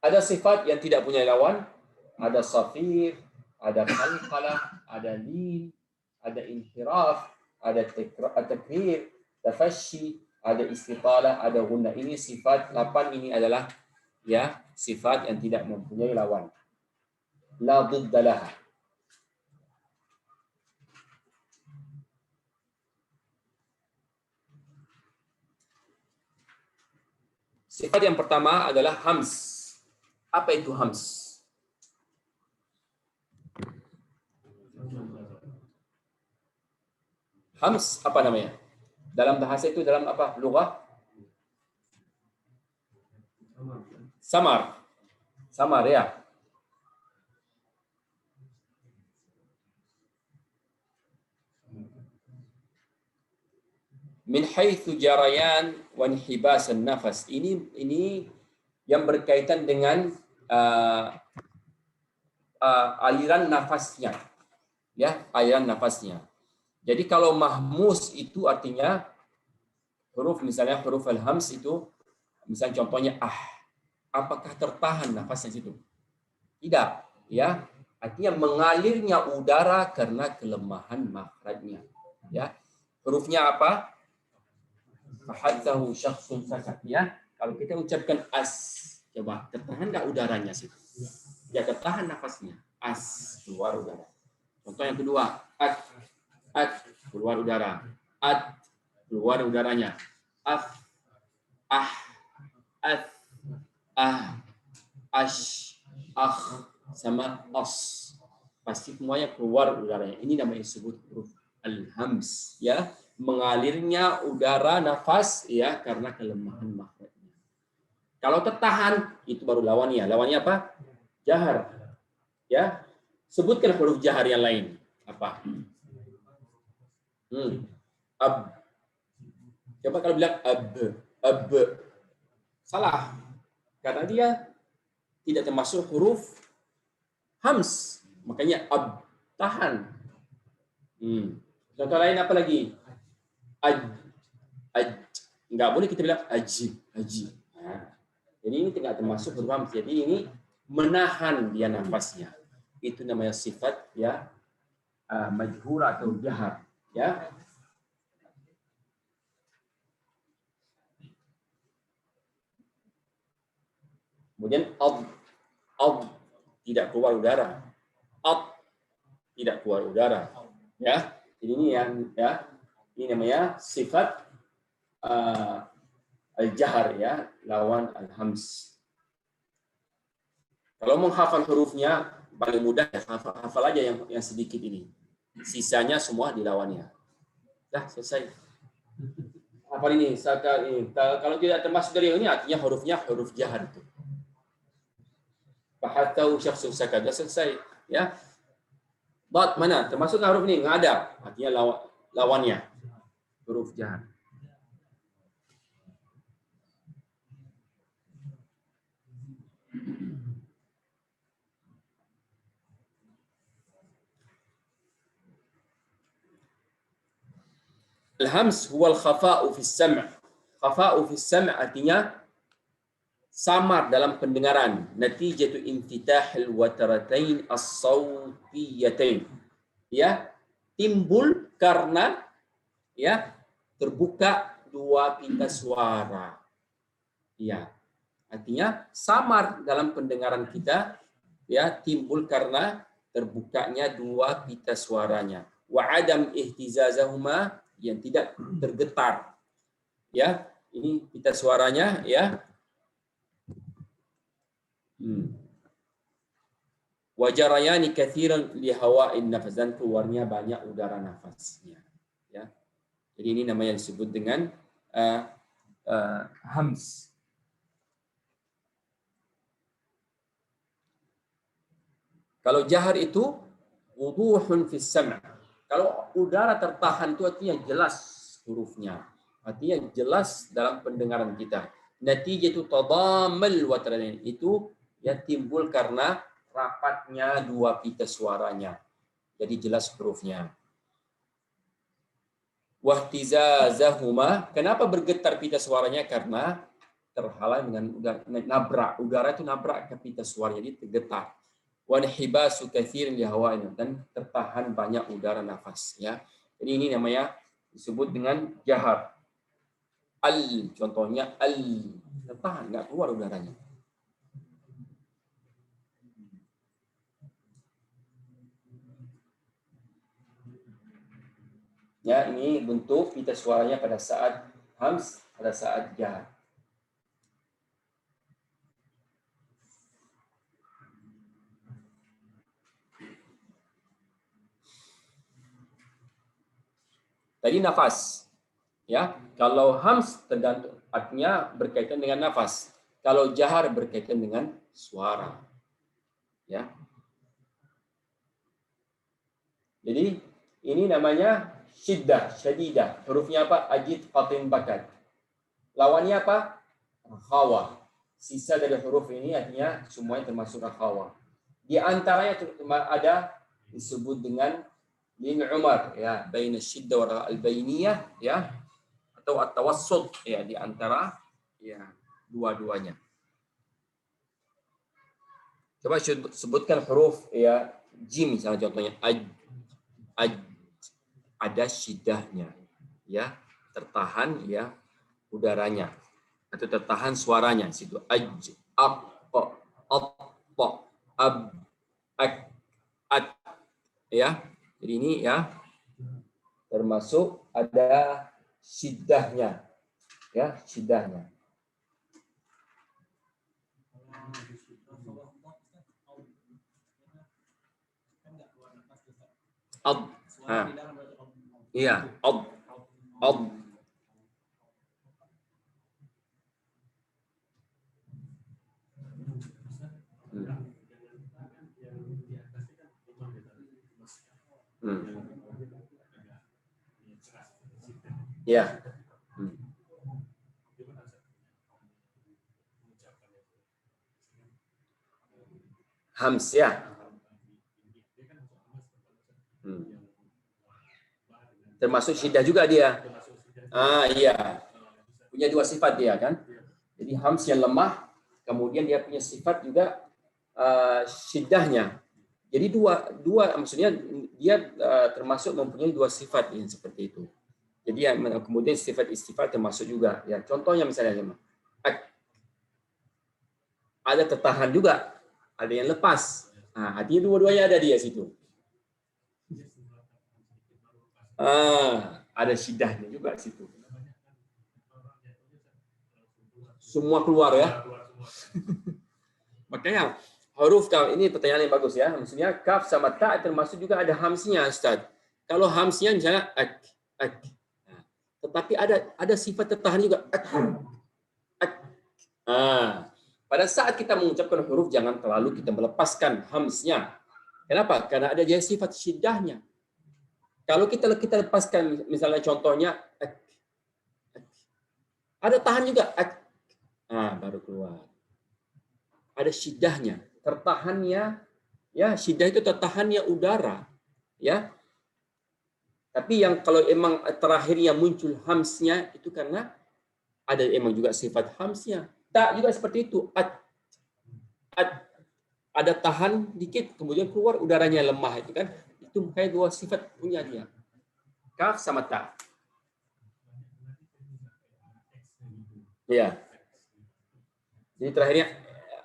Ada sifat yang tidak punya lawan, ada safir, ada qalqalah, ada lin, ada inhiraf, ada takrir, tafashi, ada istitalah, ada gunna. Ini sifat 8 ini adalah ya sifat yang tidak mempunyai lawan. La diddalah. Sifat yang pertama adalah hams. Apa itu hams? Hams apa namanya? Dalam bahasa itu dalam apa? Lughah? Samar. Samar ya. Min haitsu jarayan wa inhibas an-nafas. Ini yang berkaitan dengan aliran nafasnya. Ya, aliran nafasnya. Jadi kalau mahmus itu artinya misalnya huruf al-hams itu misalnya contohnya apakah tertahan nafasnya situ? Tidak, ya. Artinya mengalirnya udara karena kelemahan makhrajnya. Ya. Hurufnya apa? Fahadzahu syakhsun sakat, ya. Kalau kita ucapkan coba tertahan enggak udaranya situ? Ya, tertahan nafasnya. Keluar udara. Contoh yang kedua, keluar udara. Keluar udaranya. Sama pasti semuanya keluar udaranya. Ini namanya disebut huruf al-hams, ya, mengalirnya udara nafas ya karena kelemahan makhrajnya. Kalau tertahan itu baru lawannya. Lawannya apa? Jahar. Ya. Sebutkan huruf jahar yang lain. Apa? Coba kalau bilang ab. Salah. Karena dia tidak termasuk huruf hams. Makanya tahan. Contoh lain apa lagi? Enggak boleh kita bilang aji. Nah, jadi ini tidak termasuk huruf hams. Jadi ini menahan dia nafasnya. Itu namanya sifat ya majhur atau jahar, ya. Kemudian tidak keluar udara. Tidak keluar udara, ya. Jadi ini yang ya ini namanya sifat al-jahar ya, lawan al-hams. Kalau menghafal hurufnya paling mudah ya hafal aja yang sedikit ini. Sisanya semua dilawannya. Dah selesai. Hafal ini. Kalau tidak termasuk dari ini artinya hurufnya huruf jahar itu. Fahatau syakhsun sakad. Dah selesai, ya. Dot mana? Termasuk huruf ini? Enggak ada. Artinya lawannya huruf jahar. Al-hams huwa al-khafa'u fi as-sam'. Khafa'u fi as-sam' artinya samar dalam pendengaran. Natijatu infitahil wataratain as-sawtiyatain. Ya, timbul karena ya terbuka dua pita suara. Ya. Artinya samar dalam pendengaran kita ya timbul karena terbukanya dua pita suaranya. Wa adam ihtizazahuma, yang tidak tergetar. Ya, ini pita suaranya ya. Wajarayani katsiran li hawa'in nafas, dan keluarnya banyak udara nafasnya. Ya. Jadi ini namanya disebut dengan hams. Kalau jahar itu wuduhun fis sam'. Kalau udara tertahan itu artinya jelas jelas hurufnya. Artinya jelas dalam pendengaran kita. Natijatu tadammal watrain itu ya timbul karena rapatnya dua pita suaranya. Jadi jelas hurufnya. Wahtizazahuma, kenapa bergetar pita suaranya? Karena terhalang dengan nabrak. Udara itu nabrak ke pita suaranya, jadi tergetar. Wanhibasu katsirin lihawain, dan tertahan banyak udara nafas ya. Jadi ini namanya disebut dengan jahar. Contohnya tertahan, nggak keluar udaranya. Ya, ini bentuk pita suaranya pada saat hams, pada saat jahar. Tadi nafas. Ya, kalau hams tergantung artinya berkaitan dengan nafas. Kalau jahar berkaitan dengan suara. Ya. Jadi ini namanya syiddah, syadidah. Hurufnya apa? Ajid, qatin, bakat. Lawannya apa? Rakhawa. Sisa dari huruf ini artinya semuanya termasuk rakhawa. Di antaranya ada disebut dengan lin umar ya, baina syiddah wa al-bainiyah ya, atau at-tawassut ya, di antara ya dua-duanya. Coba sebutkan huruf ya, jim misalnya contohnya ada syiddahnya ya, tertahan ya udaranya atau tertahan suaranya di situ. Ya. Jadi ini ya termasuk ada syiddahnya. Ya, syiddahnya. Iya, Ya. Hams ya. Termasuk syiddah juga dia. Iya. Punya dua sifat dia kan. Jadi hams yang lemah, kemudian dia punya sifat juga syiddahnya. Jadi dua maksudnya dia termasuk mempunyai dua sifat yang seperti itu. Jadi kemudian sifat istifal termasuk juga. Ya, contohnya misalnya ada tertahan juga, ada yang lepas. Nah, artinya dua-duanya ada di situ. Ada syiddahnya juga di situ. Semua keluar ya. Makanya huruf kaf ini pertanyaan yang bagus ya. Maksudnya kaf sama ta termasuk juga ada hamsnya, Ustaz. Kalau hamsnya misalnya ak. Tetapi ada sifat tertahan juga. Pada saat kita mengucapkan huruf jangan terlalu kita melepaskan hamsnya. Kenapa? Karena ada dia sifat syiddahnya. Kalau kita lepaskan, misalnya contohnya ada tahan juga. Baru keluar. Ada syiddahnya, tertahannya. Ya, syiddah itu tertahannya udara. Ya. Tapi yang kalau emang terakhirnya muncul hamsnya itu karena ada emang juga sifat hamsnya. Tak juga seperti itu. Ada tahan dikit, kemudian keluar udaranya lemah itu kan. Itu kayak dua sifat punya dia. Kaf sama ta. Ya. Jadi terakhirnya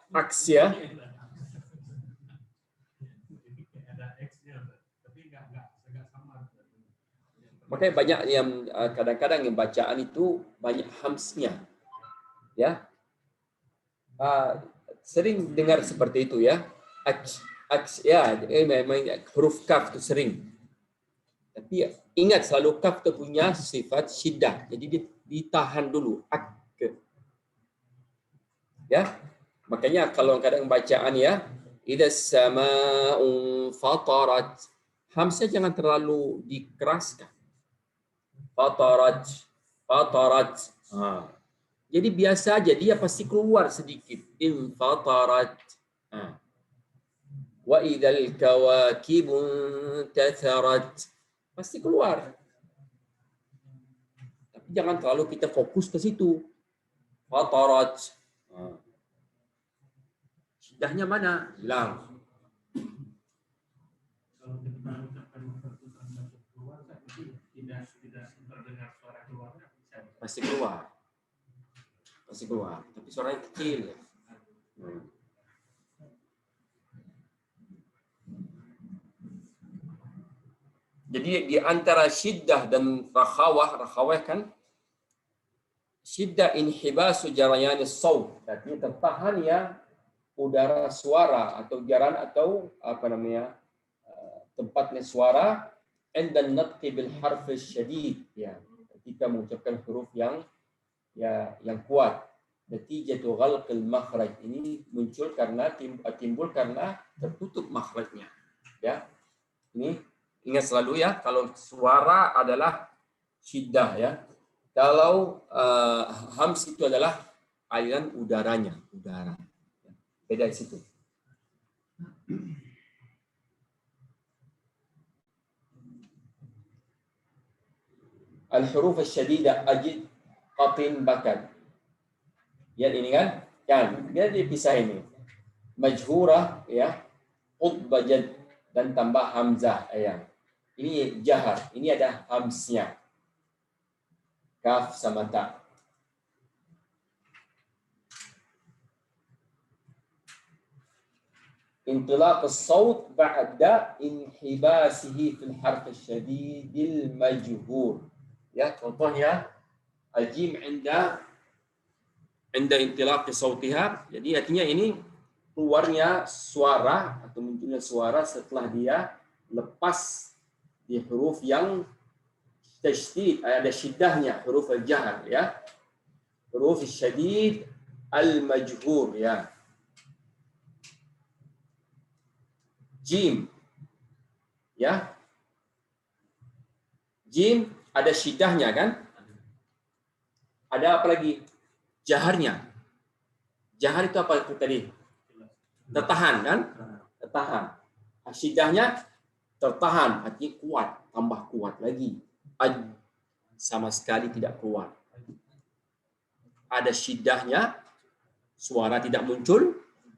aks ya. Makanya banyak yang kadang-kadang yang bacaan itu banyak hamsnya. Ya. Sering dengar seperti itu ya. Ya, memang huruf kaf itu sering. Tapi ingat selalu kaf itu punya sifat syiddah. Jadi ditahan dulu. Ya. Makanya kalau kadang bacaan ya, idza sama'un fatarat, hamsnya jangan terlalu dikeraskan. fatarat, fatarat. Jadi biasa aja dia pasti keluar sedikit. Infatarat. Wa idzal kawakib tatharat. Pasti keluar. Tapi jangan terlalu kita fokus ke situ. Fatarat. Shiddahnya mana? Hilang. Kalau kita mengucapkan makhraj termasuk keluar, tidak terdengar suara keluarnya bisa. Pasti keluar. Pasti keluar. Tapi suaranya kecil. Jadi di antara syiddah dan rakhawah kan syiddah inhibasu jarayanis saut, artinya tertahan ya udara suara atau jaran atau tempatnya suara, dan natqi bil harf syadid, ya ketika mengucapkan huruf yang kuat. Natijatu ghalqil makhraj, ini muncul karena timbul karena tertutup makhrajnya, ya. Ini ingat selalu ya, kalau suara adalah syiddah ya. Kalau hams itu adalah aliran udara. Beda di situ. Al-huruf asy-syadidah ajid, qatin, bakat. Ya ini kan? Biar dipisah ini. Majhurah ya, qutbajad dan tambah hamzah ya. Ini jahar, ini ada hamsnya. Kaf sama ta. Intilaq as-saut ba'da inhibasihi fil harf asy-syadidil majhur. Ya, contohnya al-jim inda intilaq sautiha. Jadi artinya ini keluarnya suara atau munculnya suara setelah dia lepas di huruf yang tasydid, ada syiddahnya, huruf al-jahr ya. Huruf syadid al-majhur ya. Jim. Ya. Jim ada syiddahnya kan? Ada apa lagi? Jaharnya. Jahar itu apa itu tadi? Tertahan kan? Tertahan. Syiddahnya tertahan, artinya kuat, tambah kuat lagi. Sama sekali tidak keluar. Ada syiddahnya, suara tidak muncul.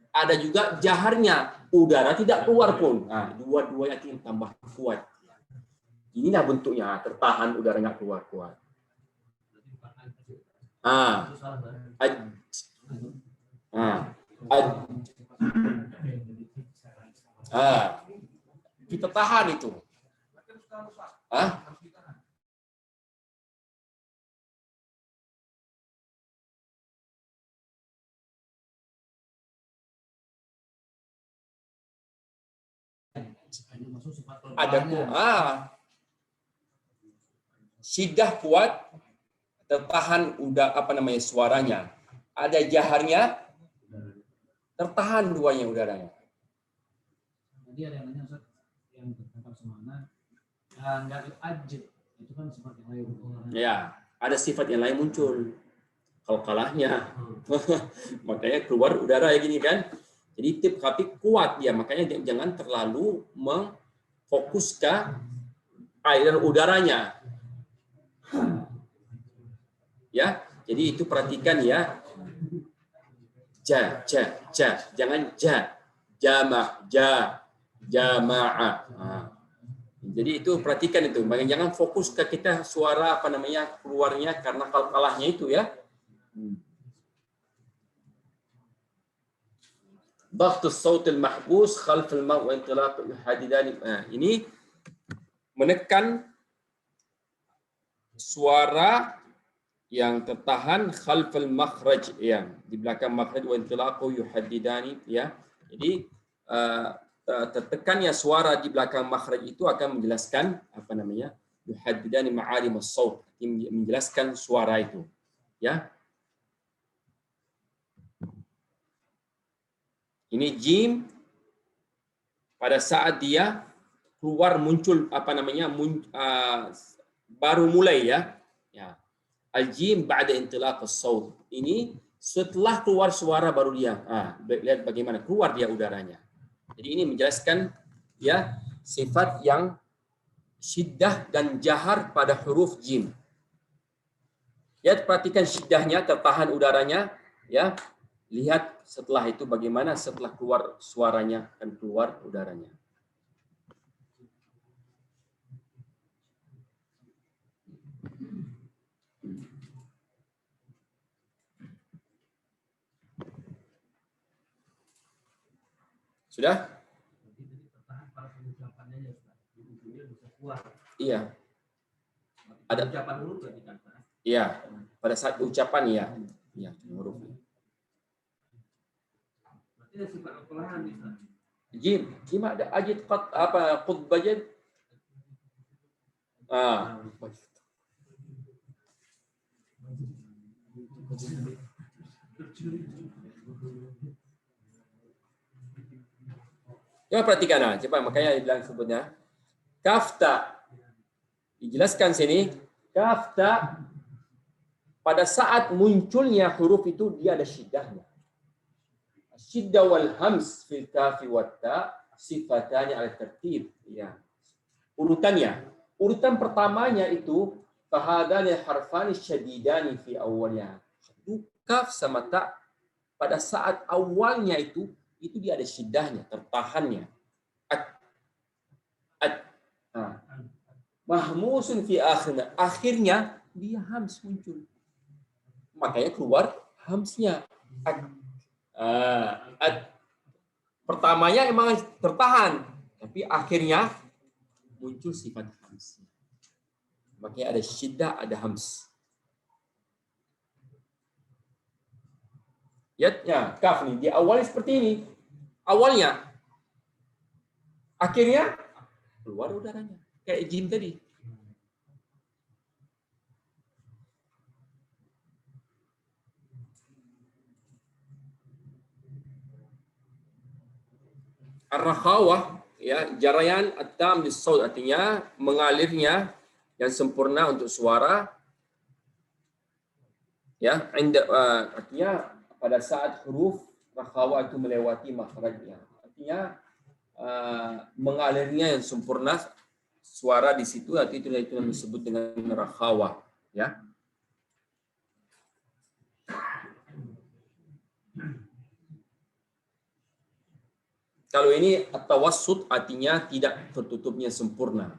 Ada juga jaharnya, udara tidak keluar pun. Nah, dua-duanya itu tambah kuat. Inilah bentuknya, tertahan, udara nggak keluar-keluar. Kita tahan itu. Ada syiddah kuat, tertahan suaranya. Ada jaharnya, tertahan duanya udaranya. Tadi ada yang nanya Ustaz, yang tertangkap semana dari ajib itu kan sifat yang lain. Ya, ada sifat yang lain muncul. Kalau kalahnya, makanya keluar udara ya gini kan. Jadi tapi kuat dia, makanya jangan terlalu memfokus ke aliran udaranya. Ya, jadi itu perhatikan ya. Jangan jama'ah. Jadi itu perhatikan itu. Jangan fokus ke kita suara keluarnya karena kalahnya itu ya. Dhaghtus sautil mahbus khalf al-ma' wa intilaq al-hadidani. Ini menekan suara yang tertahan khalfal makhraj ya, di belakang makhraj wa intilaqu yuhaddidani ya. Jadi tertekannya suara di belakang makhraj itu akan menjelaskan yuhaddidani ma'alim as-saut, menjelaskan suara itu ya. Ini jim pada saat dia keluar muncul baru mulai ya. Ya. Al-jim ba'da intilaq as-saut. Ini setelah keluar suara baru dia. Lihat bagaimana keluar dia udaranya. Jadi ini menjelaskan ya sifat yang syiddah dan jahar pada huruf jim. Ya, perhatikan syiddahnya, tertahan udaranya, ya. Lihat setelah itu bagaimana setelah keluar suaranya dan keluar udaranya. Sudah? Tertahan pada pengucapannya ya, Ustaz. Di ujungnya bisa keluar. Iya. Ada ucapan dulu berarti kan, Pak? Iya, pada saat ucapan ya. Iya, huruf. Berarti ada sifat perlahan nih, Ustaz. Jim ada ajid qat apa qutbajid? Ya perhatikan coba makanya dibilang sebutnya kafta. Dijelaskan sini kafta pada saat munculnya huruf itu dia ada syiddahnya. Syiddah wal hams fil kafi wat ta sifatanya ala tertib ya. Urutannya. Urutan pertamanya itu fahadani harfani syadidani fi awalnya. Kaf sama ta pada saat awalnya itu dia ada syiddahnya, tertahannya. Mahmusun fi akhirnya. Akhirnya dia hams muncul. Makanya keluar hamsnya. Pertamanya emang tertahan, tapi akhirnya muncul sifat hams. Makanya ada syiddah, ada hams. Ya, kaf nih di awalnya seperti ini. Awalnya, akhirnya keluar udaranya. Kayak jim tadi. Ar-rakhawah ya jarayan at-tam lis-saut artinya mengalirnya yang sempurna untuk suara ya artinya pada saat huruf rakhawah itu melewati makhrajnya artinya mengalirnya yang sempurna suara di situ arti itu yang disebut dengan rakhawah ya. Kalau ini at-tawassut artinya tidak tertutupnya sempurna.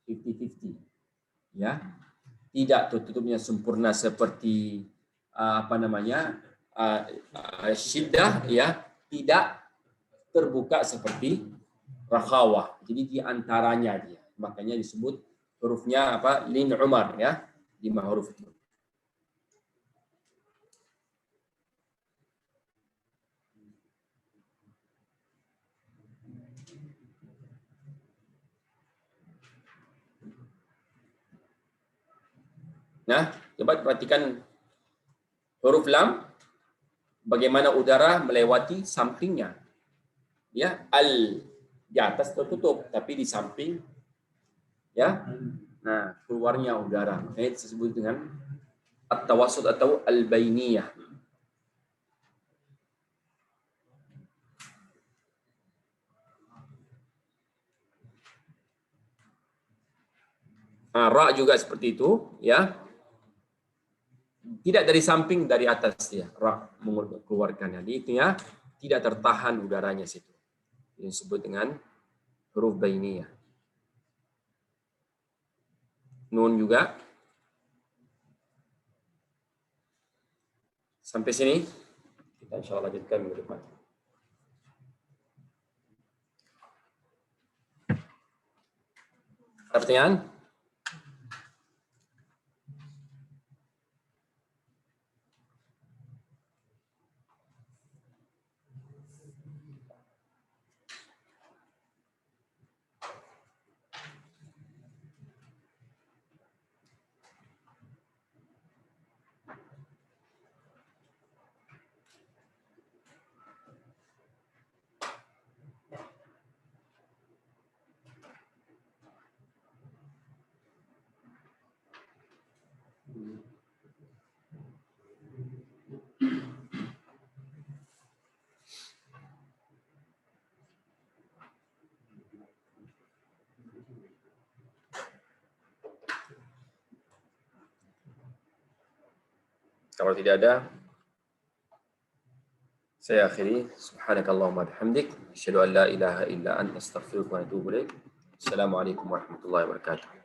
50-50. Ya. Tidak tertutupnya sempurna seperti syiddah ya, tidak terbuka seperti rakhawah. Jadi di antaranya dia. Makanya disebut hurufnya lin umar ya, 5 huruf itu. Nah, coba perhatikan huruf lam, bagaimana udara melewati sampingnya. Ya, di atas tertutup, tapi di samping, ya, nah keluarnya udara. Makanya disebut dengan at-tawassut atau al-bainiyah. Ra juga seperti itu, ya. Tidak dari samping, dari atas ya. Ra mengeluarkannya. Jadi itu ya tidak tertahan udaranya situ. Ini disebut dengan huruf bainiyah. Nun juga. Sampai sini kita insyaallah lanjutkan minggu depan. Pertanyaan? Kalau tidak ada, saya akhiri. Subhanakallahumma bihamdik, asyhadu an la ilaha illa anta, astaghfiruka wa atubu ilaik. Assalamualaikum warahmatullahi wabarakatuh.